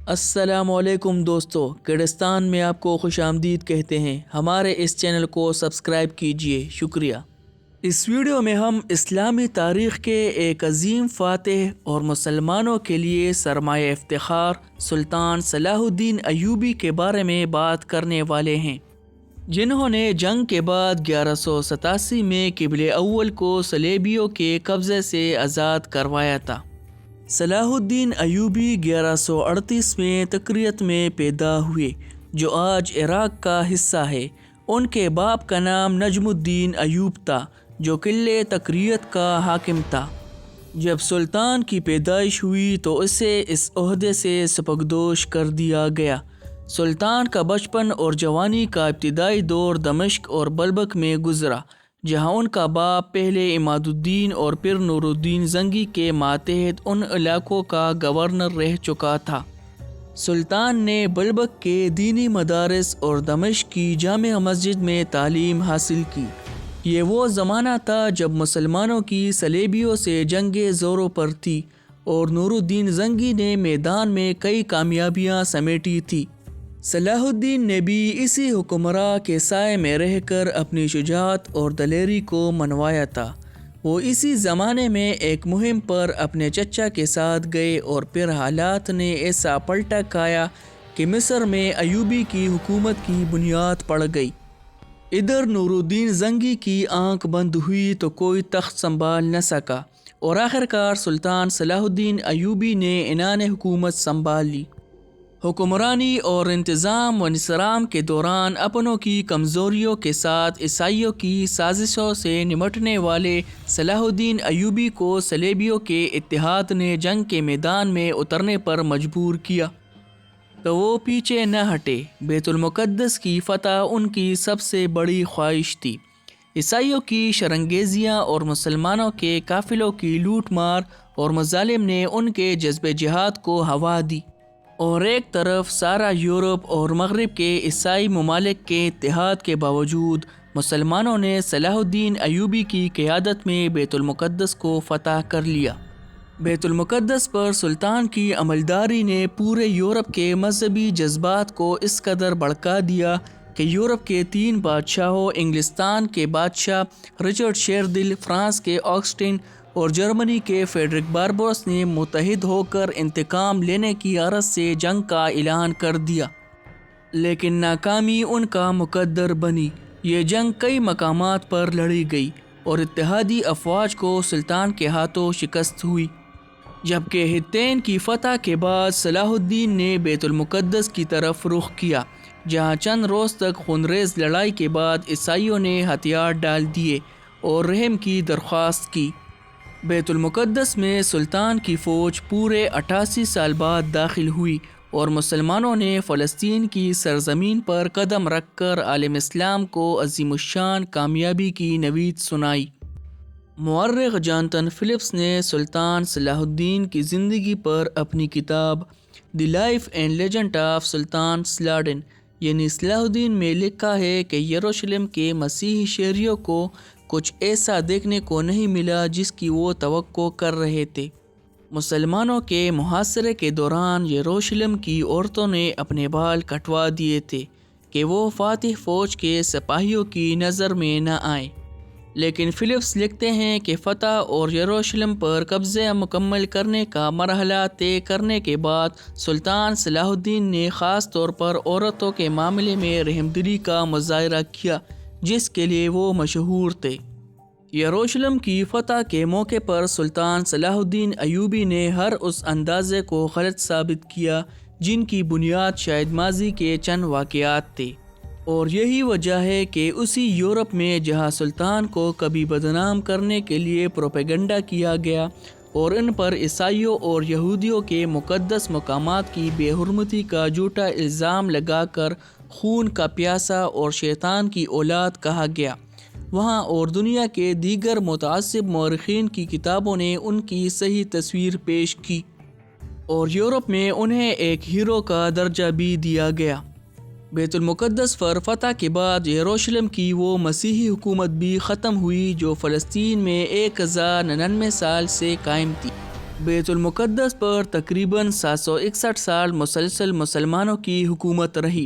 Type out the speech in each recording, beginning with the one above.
السلام علیکم دوستو، کردستان میں آپ کو خوش آمدید کہتے ہیں۔ ہمارے اس چینل کو سبسکرائب کیجئے، شکریہ۔ اس ویڈیو میں ہم اسلامی تاریخ کے ایک عظیم فاتح اور مسلمانوں کے لیے سرمایہ افتخار سلطان صلاح الدین ایوبی کے بارے میں بات کرنے والے ہیں، جنہوں نے جنگ کے بعد 1187 میں قبلِ اول کو صلیبیوں کے قبضے سے آزاد کروایا تھا۔ صلاح الدین ایوبی 1138 میں تکریت میں پیدا ہوئے، جو آج عراق کا حصہ ہے۔ ان کے باپ کا نام نجم الدین ایوب تھا، جو قلعہ تکریت کا حاکم تھا۔ جب سلطان کی پیدائش ہوئی تو اسے اس عہدے سے سبکدوش کر دیا گیا۔ سلطان کا بچپن اور جوانی کا ابتدائی دور دمشق اور بلبک میں گزرا، جہاں ان کا باپ پہلے عماد الدین اور پھر نور الدین زنگی کے ماتحت ان علاقوں کا گورنر رہ چکا تھا۔ سلطان نے بلبک کے دینی مدارس اور دمشق کی جامع مسجد میں تعلیم حاصل کی۔ یہ وہ زمانہ تھا جب مسلمانوں کی صلیبیوں سے جنگیں زوروں پر تھی اور نور الدین زنگی نے میدان میں کئی کامیابیاں سمیٹی تھی۔ صلاح الدین نے بھی اسی حکمراں کے سائے میں رہ کر اپنی شجاعت اور دلیری کو منوایا تھا۔ وہ اسی زمانے میں ایک مہم پر اپنے چچا کے ساتھ گئے اور پھر حالات نے ایسا پلٹا کھایا کہ مصر میں ایوبی کی حکومت کی بنیاد پڑ گئی۔ ادھر نور الدین زنگی کی آنکھ بند ہوئی تو کوئی تخت سنبھال نہ سکا، اور آخرکار سلطان صلاح الدین ایوبی نے عنان حکومت سنبھال لی۔ حکمرانی اور انتظام و نظام کے دوران اپنوں کی کمزوریوں کے ساتھ عیسائیوں کی سازشوں سے نمٹنے والے صلاح الدین ایوبی کو صلیبیوں کے اتحاد نے جنگ کے میدان میں اترنے پر مجبور کیا، تو وہ پیچھے نہ ہٹے۔ بیت المقدس کی فتح ان کی سب سے بڑی خواہش تھی۔ عیسائیوں کی شرنگیزیاں اور مسلمانوں کے قافلوں کی لوٹ مار اور مظالم نے ان کے جذبِ جہاد کو ہوا دی، اور ایک طرف سارا یورپ اور مغرب کے عیسائی ممالک کے اتحاد کے باوجود مسلمانوں نے صلاح الدین ایوبی کی قیادت میں بیت المقدس کو فتح کر لیا۔ بیت المقدس پر سلطان کی عملداری نے پورے یورپ کے مذہبی جذبات کو اس قدر بھڑکا دیا کہ یورپ کے 3 بادشاہوں، انگلستان کے بادشاہ رچرڈ شیردل، فرانس کے آگسٹین اور جرمنی کے فریڈرک باربوس نے متحد ہو کر انتقام لینے کی غرض سے جنگ کا اعلان کر دیا، لیکن ناکامی ان کا مقدر بنی۔ یہ جنگ کئی مقامات پر لڑی گئی اور اتحادی افواج کو سلطان کے ہاتھوں شکست ہوئی، جبکہ حطین کی فتح کے بعد صلاح الدین نے بیت المقدس کی طرف رخ کیا، جہاں چند روز تک خونریز لڑائی کے بعد عیسائیوں نے ہتھیار ڈال دیے اور رحم کی درخواست کی۔ بیت المقدس میں سلطان کی فوج پورے 88 سال بعد داخل ہوئی، اور مسلمانوں نے فلسطین کی سرزمین پر قدم رکھ کر عالم اسلام کو عظیم الشان کامیابی کی نوید سنائی۔ مورخ جانتن فلپس نے سلطان صلاح الدین کی زندگی پر اپنی کتاب the life and legend of Sultan Salah یعنی صلاح الدین میں لکھا ہے کہ یروشلم کے مسیحی شہریوں کو کچھ ایسا دیکھنے کو نہیں ملا جس کی وہ توقع کر رہے تھے۔ مسلمانوں کے محاصرے کے دوران یروشلم کی عورتوں نے اپنے بال کٹوا دیے تھے کہ وہ فاتح فوج کے سپاہیوں کی نظر میں نہ آئیں، لیکن فلپس لکھتے ہیں کہ فتح اور یروشلم پر قبضہ مکمل کرنے کا مرحلہ طے کرنے کے بعد سلطان صلاح الدین نے خاص طور پر عورتوں کے معاملے میں رحمدلی کا مظاہرہ کیا، جس کے لیے وہ مشہور تھے۔ یروشلم کی فتح کے موقع پر سلطان صلاح الدین ایوبی نے ہر اس اندازے کو غلط ثابت کیا جن کی بنیاد شاید ماضی کے چند واقعات تھے، اور یہی وجہ ہے کہ اسی یورپ میں جہاں سلطان کو کبھی بدنام کرنے کے لیے پروپیگنڈا کیا گیا اور ان پر عیسائیوں اور یہودیوں کے مقدس مقامات کی بے حرمتی کا جھوٹا الزام لگا کر خون کا پیاسا اور شیطان کی اولاد کہا گیا، وہاں اور دنیا کے دیگر متعصب مورخین کی کتابوں نے ان کی صحیح تصویر پیش کی، اور یورپ میں انہیں ایک ہیرو کا درجہ بھی دیا گیا۔ بیت المقدس پر فتح کے بعد یروشلم کی وہ مسیحی حکومت بھی ختم ہوئی جو فلسطین میں 1099 سال سے قائم تھی۔ بیت المقدس پر تقریباً 761 سال مسلسل مسلمانوں کی حکومت رہی۔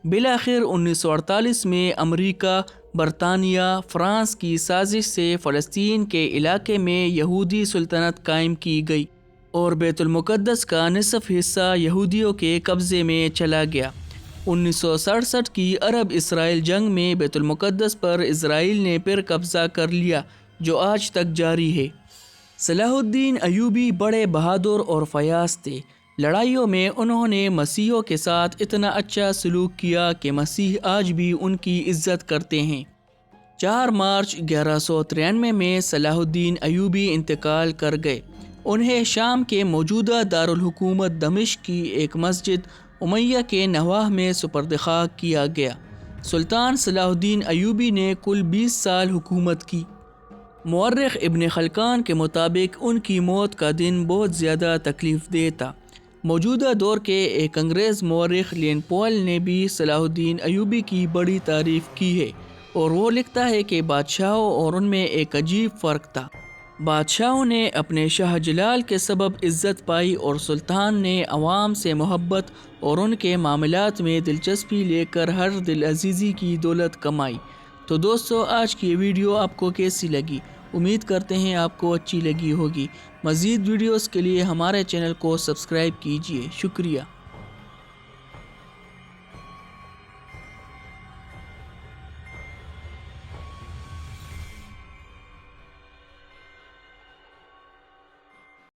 بالآخر 1948 میں امریکہ، برطانیہ، فرانس کی سازش سے فلسطین کے علاقے میں یہودی سلطنت قائم کی گئی اور بیت المقدس کا نصف حصہ یہودیوں کے قبضے میں چلا گیا۔ 1967 کی عرب اسرائیل جنگ میں بیت المقدس پر اسرائیل نے پھر قبضہ کر لیا، جو آج تک جاری ہے۔ صلاح الدین ایوبی بڑے بہادر اور فیاض تھے۔ لڑائیوں میں انہوں نے مسیحیوں کے ساتھ اتنا اچھا سلوک کیا کہ مسیح آج بھی ان کی عزت کرتے ہیں۔ 4 مارچ 1193 میں صلاح الدین ایوبی انتقال کر گئے۔ انہیں شام کے موجودہ دارالحکومت دمشق کی ایک مسجد امیہ کے نواح میں سپرد خاک کیا گیا۔ سلطان صلاح الدین ایوبی نے کل 20 سال حکومت کی۔ مورخ ابن خلکان کے مطابق ان کی موت کا دن بہت زیادہ تکلیف دہ تھا۔ موجودہ دور کے ایک انگریز مورخ لین پوئل نے بھی صلاح الدین ایوبی کی بڑی تعریف کی ہے، اور وہ لکھتا ہے کہ بادشاہوں اور ان میں ایک عجیب فرق تھا۔ بادشاہوں نے اپنے شاہ جلال کے سبب عزت پائی اور سلطان نے عوام سے محبت اور ان کے معاملات میں دلچسپی لے کر ہر دل عزیزی کی دولت کمائی۔ تو دوستو، آج کی ویڈیو آپ کو کیسی لگی؟ امید کرتے ہیں آپ کو اچھی لگی ہوگی۔ مزید ویڈیوز کے لیے ہمارے چینل کو سبسکرائب کیجیے۔ شکریہ۔